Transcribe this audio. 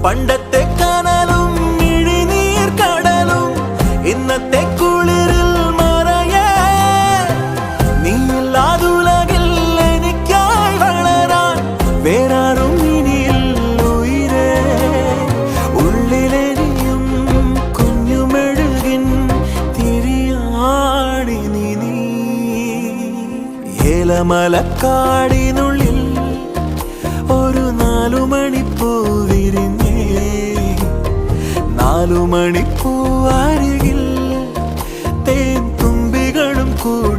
പണ്ടത്തെ കനലും ഇഴിനീർ കടലും ഇന്നത്തെ കുളിരിൽ മറയേ നീയില്ലാതുലകിൽ എനിക്കായി വളരാൻ വേറാരും ഇനിയില്ല ഉയിരേ ഉള്ളിലെരിയും കുഞ്ഞുമെഴുകിൻ തിരിയാടി നീ ഏലമലക്കാടിനുള്ളിൽ ഒരു 4 മണിപ്പൂ വിരിഞ്ഞേ 4 മണിപ്പൂ അരികിൽ തേൻ തുമ്പികളും കൂടി